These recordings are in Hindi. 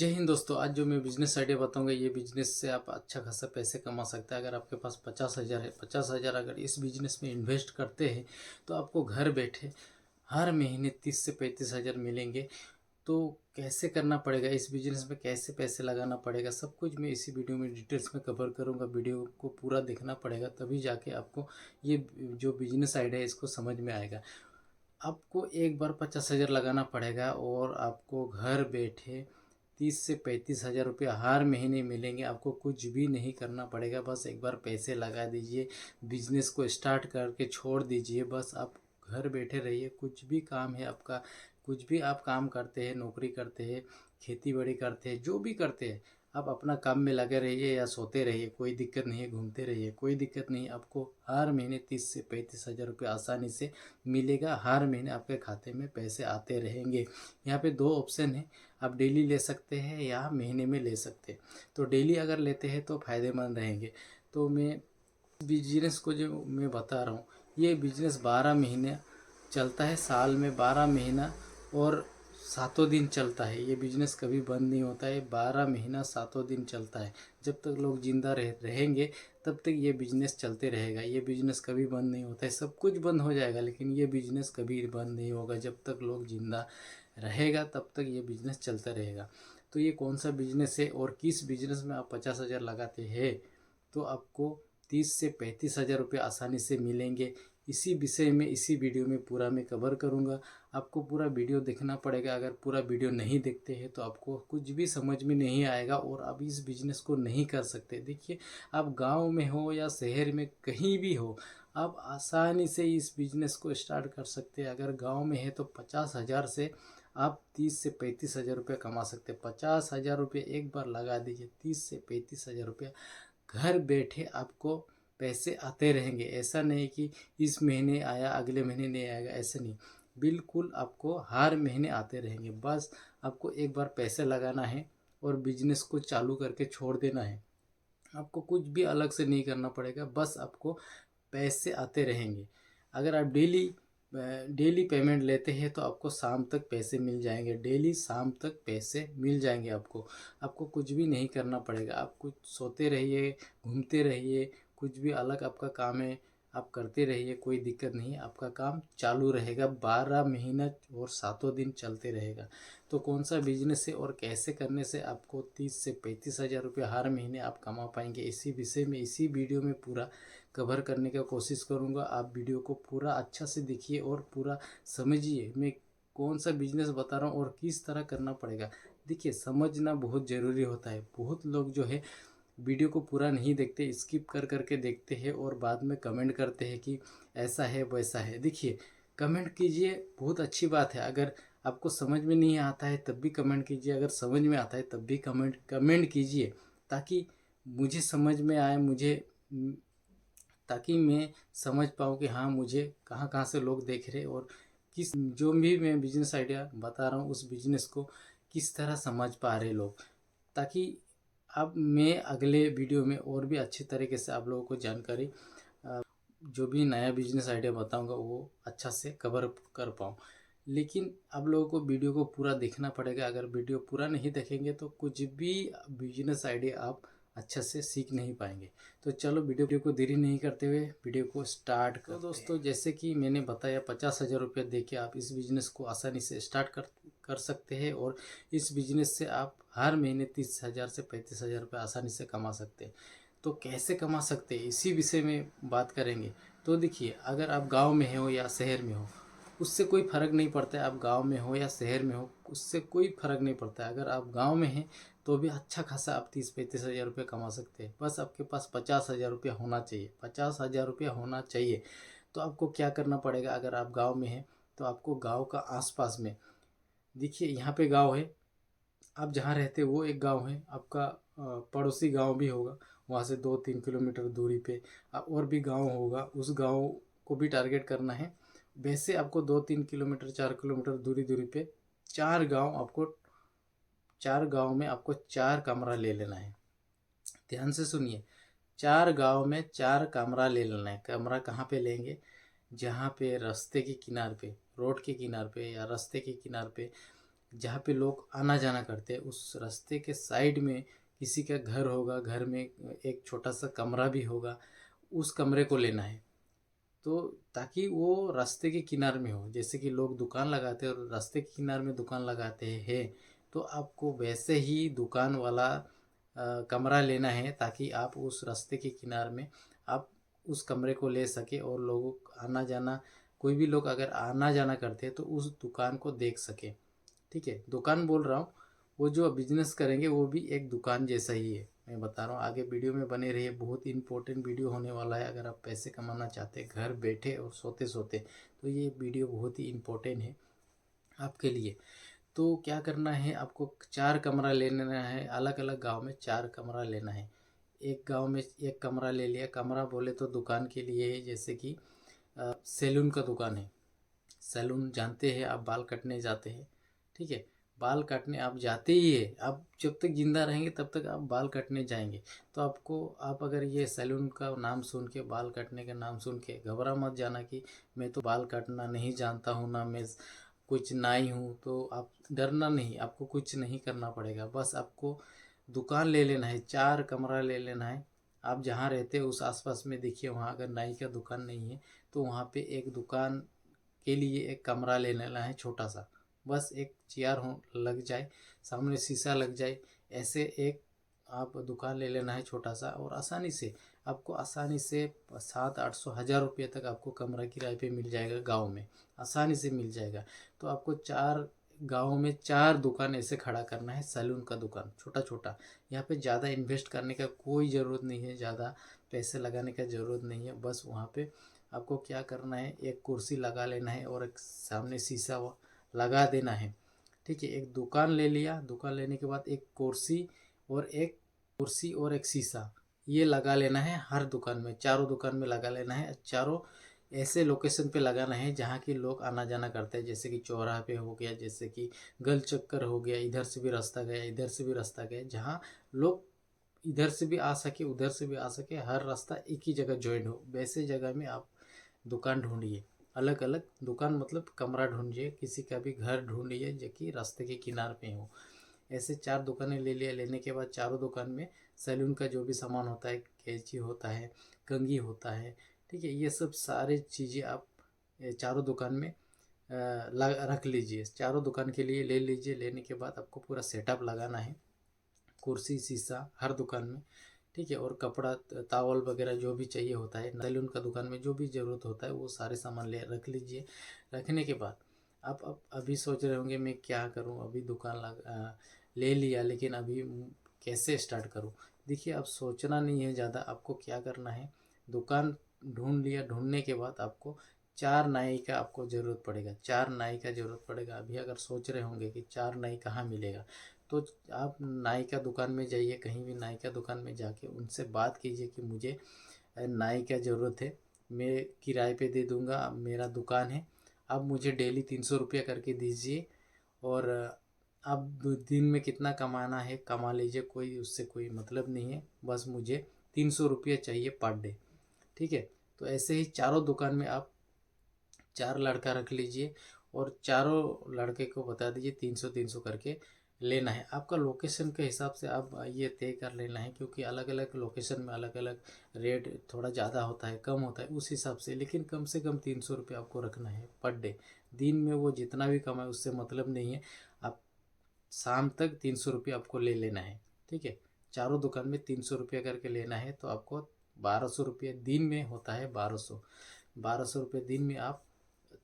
जय हिंद दोस्तों। आज जो मैं बिज़नेस आइडिया बताऊंगा, ये बिज़नेस से आप अच्छा खासा पैसे कमा सकते हैं। अगर आपके पास 50,000 है, 50,000 अगर इस बिज़नेस में इन्वेस्ट करते हैं तो आपको घर बैठे हर महीने 30 से 35 हज़ार मिलेंगे। तो कैसे करना पड़ेगा, इस बिज़नेस में कैसे पैसे लगाना पड़ेगा, सब कुछ मैं इसी वीडियो में डिटेल्स में कवर करूँगा। वीडियो को पूरा देखना पड़ेगा, तभी जाके आपको ये जो बिज़नेस आइडिया है इसको समझ में आएगा। आपको एक बार 50,000 लगाना पड़ेगा और आपको घर बैठे 30 से 35 हज़ार रुपये हर महीने मिलेंगे। आपको कुछ भी नहीं करना पड़ेगा, बस एक बार पैसे लगा दीजिए, बिजनेस को स्टार्ट करके छोड़ दीजिए। बस आप घर बैठे रहिए, कुछ भी काम है आपका, कुछ भी आप काम करते हैं, नौकरी करते हैं, खेती बाड़ी करते हैं, जो भी करते हैं, आप अपना काम में लगे रहिए या सोते रहिए, कोई दिक्कत नहीं है। घूमते रहिए, कोई दिक्कत नहीं है। आपको हर महीने 30 से 35 हज़ार रुपये आसानी से मिलेगा। हर महीने आपके खाते में पैसे आते रहेंगे। यहाँ पे दो ऑप्शन है, आप डेली ले सकते हैं या महीने में ले सकते हैं। तो डेली अगर लेते हैं तो फ़ायदेमंद रहेंगे। तो मैं बिजनेस को जो मैं बता रहा हूँ, ये बिजनेस 12 महीने चलता है, साल में 12 महीना और सातों दिन चलता है। ये बिजनेस कभी बंद नहीं होता है, 12 महीना सातों दिन चलता है। जब तक लोग जिंदा रहेंगे तब तक ये बिजनेस चलते रहेगा। ये बिजनेस कभी बंद नहीं होता है। सब कुछ बंद हो जाएगा लेकिन ये बिजनेस कभी बंद नहीं होगा। जब तक लोग जिंदा रहेगा तब तक ये बिजनेस चलता रहेगा। तो ये कौन सा बिजनेस है और किस बिजनेस में आप 50,000 लगाते हैं तो आपको 30 से 35 हज़ार रुपये आसानी से मिलेंगे। इसी विषय में इसी वीडियो में पूरा मैं कवर करूंगा। आपको पूरा वीडियो देखना पड़ेगा। अगर पूरा वीडियो नहीं देखते हैं तो आपको कुछ भी समझ में नहीं आएगा और आप इस बिज़नेस को नहीं कर सकते। देखिए, आप गांव में हो या शहर में कहीं भी हो, आप आसानी से इस बिज़नेस को स्टार्ट कर सकते हैं। अगर गांव में है तो 50,000 से आप 30 से 35 हज़ार रुपये कमा सकते हैं। 50,000 रुपये एक बार लगा दीजिए, 30 से 35 हज़ार रुपये घर बैठे आपको पैसे आते रहेंगे। ऐसा नहीं कि इस महीने आया अगले महीने नहीं आएगा, ऐसे नहीं। बिल्कुल आपको हर महीने आते रहेंगे। बस आपको एक बार पैसे लगाना है और बिजनेस को चालू करके छोड़ देना है। आपको कुछ भी अलग से नहीं करना पड़ेगा, बस आपको पैसे आते रहेंगे। अगर आप डेली डेली पेमेंट लेते हैं तो आपको शाम तक पैसे मिल जाएंगे। डेली शाम तक पैसे मिल जाएंगे आपको। आपको कुछ भी नहीं करना पड़ेगा। आप कुछ सोते रहिए, घूमते रहिए, कुछ भी अलग आपका काम है आप करते रहिए, कोई दिक्कत नहीं। आपका काम चालू रहेगा, 12 महीना और सातों दिन चलते रहेगा। तो कौन सा बिजनेस है और कैसे करने से आपको 30 से 35 हज़ार रुपये हर महीने आप कमा पाएंगे, इसी विषय में इसी वीडियो में पूरा कवर करने का कोशिश करूंगा। आप वीडियो को पूरा अच्छा से देखिए और पूरा समझिए मैं कौन सा बिजनेस बता रहा हूँ और किस तरह करना पड़ेगा। देखिए, समझना बहुत ज़रूरी होता है। बहुत लोग जो है वीडियो को पूरा नहीं देखते, स्किप कर करके देखते हैं और बाद में कमेंट करते हैं कि ऐसा है वैसा है। देखिए, कमेंट कीजिए, बहुत अच्छी बात है। अगर आपको समझ में नहीं आता है तब भी कमेंट कीजिए, अगर समझ में आता है तब भी कमेंट कीजिए, ताकि मुझे समझ में आए, ताकि मैं समझ पाऊँ कि हाँ, मुझे कहाँ कहाँ से लोग देख रहे हैं और किस जो भी मैं बिजनेस आइडिया बता रहा हूँ उस बिजनेस को किस तरह समझ पा रहे लोग, ताकि अब मैं अगले वीडियो में और भी अच्छी तरीके से आप लोगों को जानकारी, जो भी नया बिजनेस आइडिया बताऊंगा वो अच्छा से कवर कर पाऊँ। लेकिन आप लोगों को वीडियो को पूरा देखना पड़ेगा। अगर वीडियो पूरा नहीं देखेंगे तो कुछ भी बिजनेस आइडिया आप अच्छा से सीख नहीं पाएंगे। तो चलो वीडियो को देरी नहीं करते हुए वीडियो को स्टार्ट करते हैं। तो दोस्तों, जैसे कि मैंने बताया, 50,000 रुपये दे के आप इस बिज़नेस को आसानी से स्टार्ट कर सकते हैं और इस बिज़नेस से आप हर महीने 30,000 से 35,000 रुपये आसानी से कमा सकते हैं। तो कैसे कमा सकते हैं इसी विषय में बात करेंगे। तो देखिए, अगर आप गांव में हो या शहर में हो, उससे कोई फ़र्क नहीं पड़ता है। आप गांव में हो या शहर में हो, उससे कोई फ़र्क नहीं पड़ता है। अगर आप गांव में हैं तो भी अच्छा खासा आप 30-35 हज़ार रुपये कमा सकते हैं। बस आपके पास 50,000 रुपया होना चाहिए, 50,000 रुपया होना चाहिए। तो आपको क्या करना पड़ेगा, अगर आप गाँव में हैं तो आपको गाँव का आसपास में, देखिए यहाँ पे गाँव है, आप जहाँ रहते हो वो एक गांव है, आपका पड़ोसी गांव भी होगा, वहाँ से 2-3 किलोमीटर दूरी पे और भी गांव होगा, उस गांव को भी टारगेट करना है। वैसे आपको 2-3 किलोमीटर 4 किलोमीटर दूरी दूरी पे चार गांव में आपको 4 कमरा ले लेना है। ध्यान से सुनिए, 4 गांव में 4 कमरा ले लेना है। कमरा कहाँ पे लेंगे, जहाँ पे रास्ते के किनार पे, रोड के किनार पे या रास्ते के किनार पे जहाँ पे लोग आना जाना करते हैं, उस रास्ते के साइड में किसी का घर होगा, घर में एक छोटा सा कमरा भी होगा, उस कमरे को लेना है। तो ताकि वो रास्ते के किनारे में हो, जैसे कि लोग दुकान लगाते हैं और रास्ते के किनारे में दुकान लगाते हैं, तो आपको वैसे ही दुकान वाला कमरा लेना है, ताकि आप उस रास्ते के किनारे में आप उस कमरे को ले सके और लोगों आना जाना, कोई भी लोग अगर आना जाना करते हैं तो उस दुकान को देख सके। ठीक है, दुकान बोल रहा हूँ, वो जो बिजनेस करेंगे वो भी एक दुकान जैसा ही है, मैं बता रहा हूँ। आगे वीडियो में बने रहिए, बहुत इंपॉर्टेंट वीडियो होने वाला है। अगर आप पैसे कमाना चाहते हैं घर बैठे और सोते सोते, तो ये वीडियो बहुत ही इम्पोर्टेंट है आपके लिए। तो क्या करना है, आपको 4 कमरा ले लेना है, अलग अलग गांव में 4 कमरा लेना है। एक गांव में एक कमरा ले लिया, कमरा बोले तो दुकान के लिए है, जैसे कि सैलून का दुकान है। सैलून जानते हैं आप, बाल कटने जाते हैं, ठीक है। बाल काटने आप जाते ही है, आप जब तक जिंदा रहेंगे तब तक आप बाल काटने जाएंगे। तो आपको, आप अगर ये सैलून का नाम सुन के, बाल काटने का नाम सुन के घबरा मत जाना कि मैं तो बाल काटना नहीं जानता हूँ ना, मैं कुछ नाई हूँ। तो आप डरना नहीं, आपको कुछ नहीं करना पड़ेगा। बस आपको दुकान ले लेना है, 4 कमरा ले लेना है। आप जहाँ रहते हो उस आसपास में देखिए, वहाँ अगर नाई का दुकान नहीं है तो वहाँ पे एक दुकान के लिए एक कमरा ले लेना है छोटा सा। बस एक चेयर हो लग जाए, सामने शीशा लग जाए, ऐसे एक आप दुकान ले लेना है छोटा सा। और आसानी से, आपको आसानी से 700-800 हज़ार रुपये तक आपको कमरा किराए पे मिल जाएगा गांव में, आसानी से मिल जाएगा। तो आपको 4 गांव में 4 दुकान ऐसे खड़ा करना है, सैलून का दुकान छोटा छोटा। यहाँ पे ज़्यादा इन्वेस्ट करने का कोई ज़रूरत नहीं है, ज़्यादा पैसे लगाने का ज़रूरत नहीं है। बस वहाँ पे आपको क्या करना है, एक कुर्सी लगा लेना है और एक सामने शीशा लगा देना है। ठीक है, एक दुकान ले लिया, दुकान लेने के बाद एक कुर्सी और एक शीशा ये लगा लेना है हर दुकान में, चारों दुकान में लगा लेना है। चारों ऐसे लोकेशन पे लगाना है जहाँ की लोग आना जाना करते हैं, जैसे कि चौराहे पे हो गया, जैसे कि गल चक्कर हो गया, इधर से भी रास्ता गया, इधर से भी रास्ता गया, जहाँ लोग इधर से भी आ सके उधर से भी आ सके, हर रास्ता एक ही जगह ज्वाइन हो, वैसे जगह में आप दुकान ढूंढिए। अलग अलग दुकान मतलब कमरा ढूंढिए, किसी का भी घर ढूंढिए जो कि रास्ते के किनारे पे हो। ऐसे 4 दुकानें ले लिया, लेने के बाद चारों दुकान में सैलून का जो भी सामान होता है, कैंची होता है, कंघी होता है, ठीक है, ये सब सारी चीज़ें आप चारों दुकान में रख लीजिए। चारों दुकान के लिए ले लीजिए। लेने के बाद आपको पूरा सेटअप लगाना है, कुर्सी शीशा हर दुकान में, ठीक है। और कपड़ा तावल वगैरह जो भी चाहिए होता है, सैलून का दुकान में जो भी ज़रूरत होता है वो सारे सामान ले रख लीजिए। रखने के बाद आप अब अभी सोच रहे होंगे मैं क्या करूं, अभी दुकान ले लिया, लेकिन अभी कैसे स्टार्ट करूं। देखिए, आप सोचना नहीं है ज़्यादा, आपको क्या करना है, दुकान ढूंढ लिया, ढूंढने के बाद आपको 4 नाई का आपको ज़रूरत पड़ेगा, 4 नाई का ज़रूरत पड़ेगा। अभी अगर सोच रहे होंगे कि 4 नाई कहाँ मिलेगा, तो आप नाई का दुकान में जाइए, कहीं भी नाई का दुकान में जाके उनसे बात कीजिए कि मुझे नाई का ज़रूरत है, मैं किराए पे दे दूँगा, मेरा दुकान है, आप मुझे डेली 300 रुपया करके दीजिए। और आप दिन में कितना कमाना है कमा लीजिए, कोई उससे कोई मतलब नहीं है, बस मुझे 300 रुपया चाहिए पर डे। ठीक है, तो ऐसे ही चारों दुकान में आप 4 लड़का रख लीजिए और चारों लड़के को बता दीजिए 300-300 करके लेना है। आपका लोकेशन के हिसाब से आप ये तय कर लेना है, क्योंकि अलग अलग लोकेशन में अलग अलग रेट थोड़ा ज़्यादा होता है कम होता है उस हिसाब से, लेकिन कम से कम 300 रुपये आपको रखना है पर डे। दिन में वो जितना भी कमाए उससे मतलब नहीं है, आप शाम तक 300 रुपये आपको ले लेना है। ठीक है, चारों दुकान में 300 रुपये करके लेना है, तो आपको 1200 रुपये दिन में होता है, 1200 दिन में आप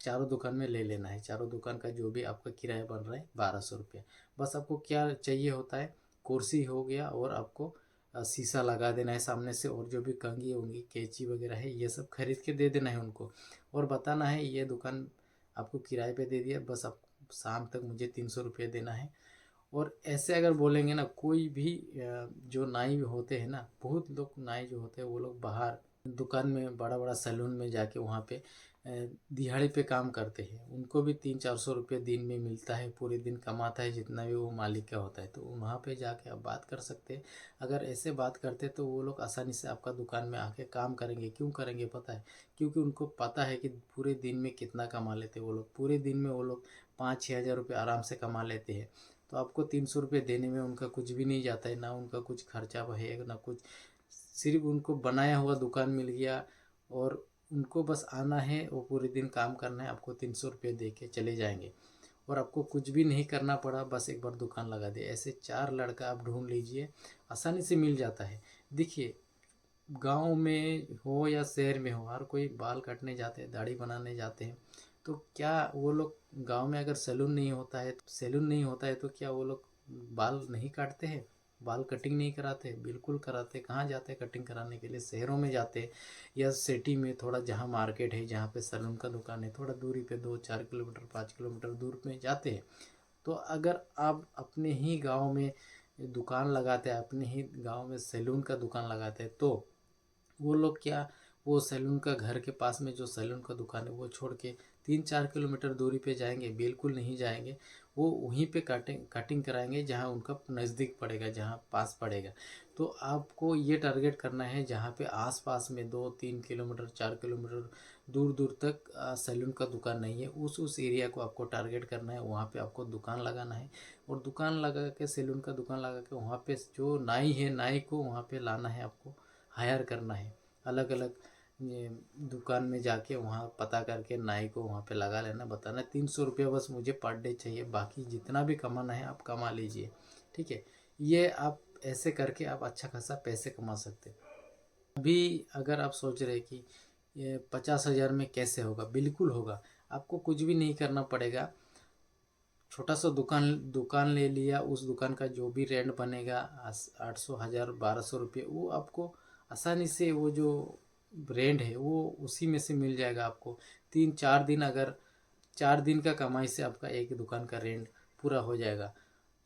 चारों दुकान में ले लेना है। चारों दुकान का जो भी आपका किराया बन रहा है 1200 रुपये। बस आपको क्या चाहिए होता है, कुर्सी हो गया और आपको शीशा लगा देना है सामने से, और जो भी कंघी होंगी कैंची वगैरह है ये सब खरीद के दे देना है उनको, और बताना है ये दुकान आपको किराए पे दे दिया, बस आप शाम तक मुझे 300 रुपये देना है। और ऐसे अगर बोलेंगे ना, कोई भी जो नाई होते हैं ना, बहुत लोग नाई जो होते हैं वो लोग बाहर दुकान में बड़ा बड़ा सैलून में जाके वहाँ पे दिहाड़ी पे काम करते हैं, उनको भी 300-400 रुपये दिन में मिलता है, पूरे दिन कमाता है जितना भी वो मालिक का होता है। तो वहाँ पे जाके आप बात कर सकते हैं। अगर ऐसे बात करते तो वो लोग आसानी से आपका दुकान में आके काम करेंगे। क्यों करेंगे पता है? क्योंकि उनको पता है कि पूरे दिन में कितना कमा लेते हैं वो लोग। पूरे दिन में वो लोग 5-6 हज़ार रुपये आराम से कमा लेते हैं। तो आपको 300 रुपये देने में उनका कुछ भी नहीं जाता है, ना उनका कुछ खर्चा है ना कुछ। सिर्फ उनको बनाया हुआ दुकान मिल गया और उनको बस आना है, वो पूरे दिन काम करना है, आपको 300 रुपये दे के चले जाएंगे और आपको कुछ भी नहीं करना पड़ा, बस एक बार दुकान लगा दे। ऐसे 4 लड़का आप ढूंढ लीजिए, आसानी से मिल जाता है। देखिए, गांव में हो या शहर में हो, हर कोई बाल काटने जाते हैं, दाढ़ी बनाने जाते हैं। तो क्या वो लोग, गांव में अगर सैलून नहीं होता है तो क्या वो लोग बाल नहीं काटते हैं? बाल कटिंग नहीं कराते? बिल्कुल कराते। कहाँ जाते हैं कटिंग कराने के लिए? शहरों में जाते हैं या सिटी में, थोड़ा जहाँ मार्केट है, जहाँ पे सैलून का दुकान है, थोड़ा दूरी पे 2-4 किलोमीटर 5 किलोमीटर दूर में जाते हैं। तो अगर आप अपने ही गांव में दुकान लगाते हैं, अपने ही गांव में सैलून का दुकान लगाते हैं, तो वो लोग क्या, वो सैलून का घर के पास में जो सैलून का दुकान है वो छोड़ के 3-4 किलोमीटर दूरी पे जाएंगे? बिल्कुल नहीं जाएंगे। वो वहीं पे कटिंग कटिंग कराएंगे जहाँ उनका नज़दीक पड़ेगा, जहाँ पास पड़ेगा। तो आपको ये टारगेट करना है जहाँ पे आस पास में 2-3 किलोमीटर 4 किलोमीटर दूर दूर तक सैलून का दुकान नहीं है, उस एरिया को आपको टारगेट करना है। वहाँ पे आपको दुकान लगाना है और दुकान लगा के, सैलून का दुकान लगा के, वहाँ पे जो नाई है, नाई को वहाँ पे लाना है, आपको हायर करना है। अलग अलग ये दुकान में जाके वहाँ पता करके नाई को वहाँ पे लगा लेना, बताना 300 रुपये बस मुझे पर डे चाहिए, बाकी जितना भी कमाना है आप कमा लीजिए। ठीक है? ये आप ऐसे करके आप अच्छा खासा पैसे कमा सकते हैं। अभी अगर आप सोच रहे कि ये 50 हज़ार में कैसे होगा, बिल्कुल होगा। आपको कुछ भी नहीं करना पड़ेगा। छोटा सा दुकान दुकान ले लिया, उस दुकान का जो भी रेंट बनेगा 800 1000 1200 रुपये, वो आपको आसानी से, वो जो रेंट है वो उसी में से मिल जाएगा आपको। 3-4 दिन, अगर 4 दिन का कमाई से आपका एक दुकान का रेंट पूरा हो जाएगा।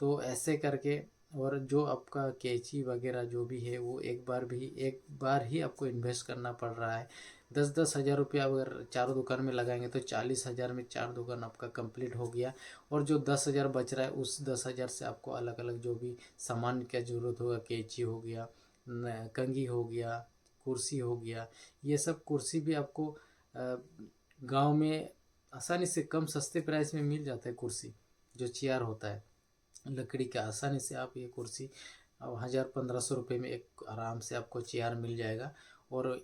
तो ऐसे करके, और जो आपका कैंची वगैरह जो भी है वो एक बार ही आपको इन्वेस्ट करना पड़ रहा है। 10-10 हज़ार रुपया अगर चारों दुकान में लगाएंगे तो 40 हज़ार में 4 दुकान आपका कंप्लीट हो गया। और जो 10 हज़ार बच रहा है, उस 10 हज़ार से आपको अलग अलग जो भी सामान का ज़रूरत होगा, कैंची हो गया, कंघी हो गया, कुर्सी हो गया, ये सब कुर्सी भी आपको गांव में आसानी से कम सस्ते प्राइस में मिल जाता है। कुर्सी जो चेयर होता है लकड़ी का, आसानी से आप ये कुर्सी 1000-1500 रुपये में एक आराम से आपको चेयर मिल जाएगा। और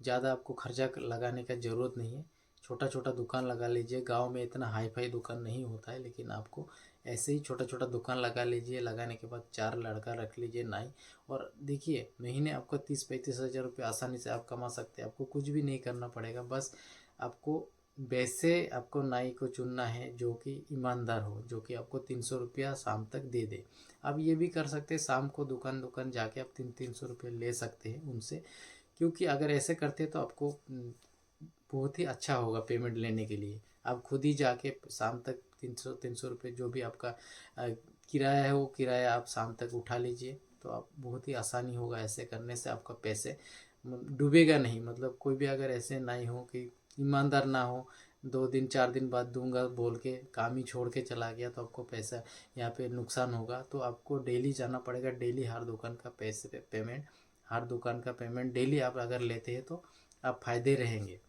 ज़्यादा आपको खर्चा लगाने का ज़रूरत नहीं है। छोटा छोटा दुकान लगा लीजिए। गांव में इतना हाई फाई दुकान नहीं होता है, लेकिन आपको ऐसे ही छोटा छोटा दुकान लगा लीजिए। लगाने के बाद 4 लड़का रख लीजिए नाई, और देखिए महीने आपको 30-35 हज़ार रुपये आसानी से आप कमा सकते हैं। आपको कुछ भी नहीं करना पड़ेगा, बस आपको वैसे आपको नाई को चुनना है जो कि ईमानदार हो, जो कि आपको 300 रुपया शाम तक दे दे। आप ये भी कर सकते हैं, शाम को दुकान दुकान जाके आप 300-300 रुपये ले सकते हैं उनसे। क्योंकि अगर ऐसे करते तो आपको बहुत ही अच्छा होगा पेमेंट लेने के लिए। आप खुद ही जाके शाम तक 300-300 रुपये जो भी आपका किराया है, वो किराया आप शाम तक उठा लीजिए। तो आप बहुत ही आसानी होगा, ऐसे करने से आपका पैसे डूबेगा नहीं। मतलब कोई भी अगर ऐसे नहीं हो कि ईमानदार ना हो, 2 दिन 4 दिन बाद दूंगा बोल के काम ही छोड़ के चला गया, तो आपको पैसा यहाँ पे नुकसान होगा। तो आपको डेली जाना पड़ेगा, डेली हर दुकान का पेमेंट, हर दुकान का पेमेंट डेली आप अगर लेते हैं तो आप फायदे रहेंगे।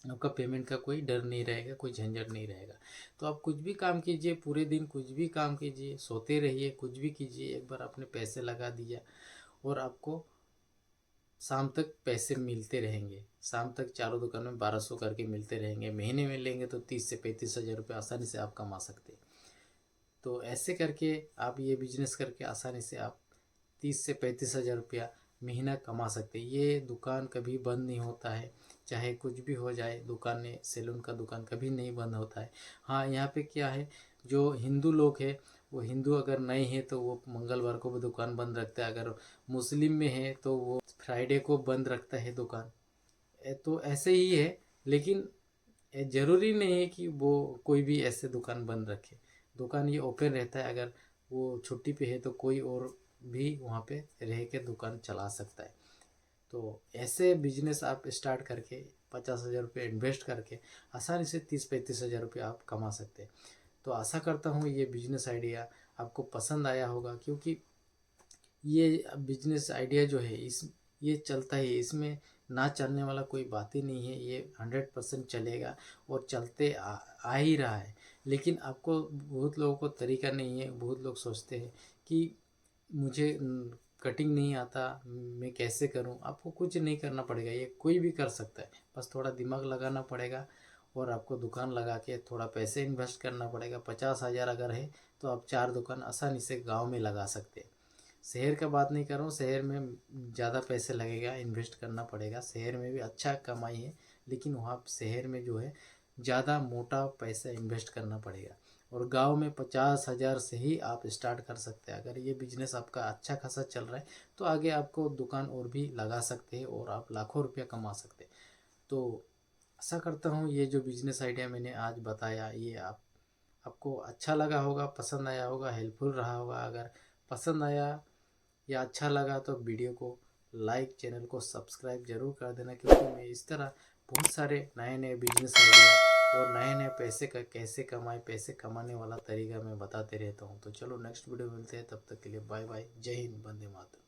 आपका पेमेंट का कोई डर नहीं रहेगा, कोई झंझट नहीं रहेगा। तो आप कुछ भी काम कीजिए, पूरे दिन कुछ भी काम कीजिए, सोते रहिए, कुछ भी कीजिए, एक बार आपने पैसे लगा दिया और आपको शाम तक पैसे मिलते रहेंगे। शाम तक चारों दुकान में 1200 करके मिलते रहेंगे। महीने में लेंगे तो 30 से 35 हज़ार रुपये आसानी से आप कमा सकते हैं। तो ऐसे करके आप ये बिजनेस करके आसानी से आप 30 से 35 हज़ार रुपया महीना कमा सकते हैं। ये दुकान कभी बंद नहीं होता है, चाहे कुछ भी हो जाए। दुकानें, सैलून का दुकान कभी नहीं बंद होता है। हाँ, यहाँ पे क्या है, जो हिंदू लोग हैं, वो हिंदू अगर नहीं है तो वो मंगलवार को भी दुकान बंद रखता है। अगर मुस्लिम में है तो वो फ्राइडे को बंद रखता है दुकान। तो ऐसे ही है। लेकिन ज़रूरी नहीं है कि वो कोई भी ऐसे दुकान बंद रखे। दुकान ये ओपन रहता है। अगर वो छुट्टी पे है तो कोई और भी वहाँ पे रह के दुकान चला सकता है। तो ऐसे बिजनेस आप स्टार्ट करके 50,000 रुपये इन्वेस्ट करके आसानी से 30-35 हज़ार रुपये आप कमा सकते हैं। तो आशा करता हूँ ये बिजनेस आइडिया आपको पसंद आया होगा, क्योंकि ये बिजनेस आइडिया जो है इस ये चलता ही है, इसमें ना चलने वाला कोई बात ही नहीं है। ये 100% चलेगा और चलते आ ही रहा है। लेकिन आपको, बहुत लोगों को तरीका नहीं है। बहुत लोग सोचते हैं कि मुझे कटिंग नहीं आता, मैं कैसे करूं। आपको कुछ नहीं करना पड़ेगा, ये कोई भी कर सकता है। बस थोड़ा दिमाग लगाना पड़ेगा और आपको दुकान लगा के थोड़ा पैसे इन्वेस्ट करना पड़ेगा। 50,000 अगर है तो आप 4 दुकान आसानी से गांव में लगा सकते हैं। शहर का बात नहीं कर रहा हूँ, शहर में ज़्यादा पैसे लगेगा, इन्वेस्ट करना पड़ेगा। शहर में भी अच्छा कमाई है, लेकिन वहाँ शहर में जो है ज़्यादा मोटा पैसा इन्वेस्ट करना पड़ेगा। और गांव में 50,000 से ही आप स्टार्ट कर सकते हैं। अगर ये बिजनेस आपका अच्छा खासा चल रहा है तो आगे आपको दुकान और भी लगा सकते हैं और आप लाखों रुपया कमा सकते हैं। तो आशा करता हूँ ये जो बिजनेस आइडिया मैंने आज बताया ये आपको अच्छा लगा होगा, पसंद आया होगा, हेल्पफुल रहा होगा। अगर पसंद आया या अच्छा लगा तो वीडियो को लाइक, चैनल को सब्सक्राइब जरूर कर देना, क्योंकि मैं इस तरह बहुत सारे नए नए बिजनेस आइडिया और नए नए पैसे का कैसे कमाए, पैसे कमाने वाला तरीका मैं बताते रहता हूँ। तो चलो नेक्स्ट वीडियो मिलते हैं, तब तक के लिए बाय बाय। जय हिंद, वंदे मातरम।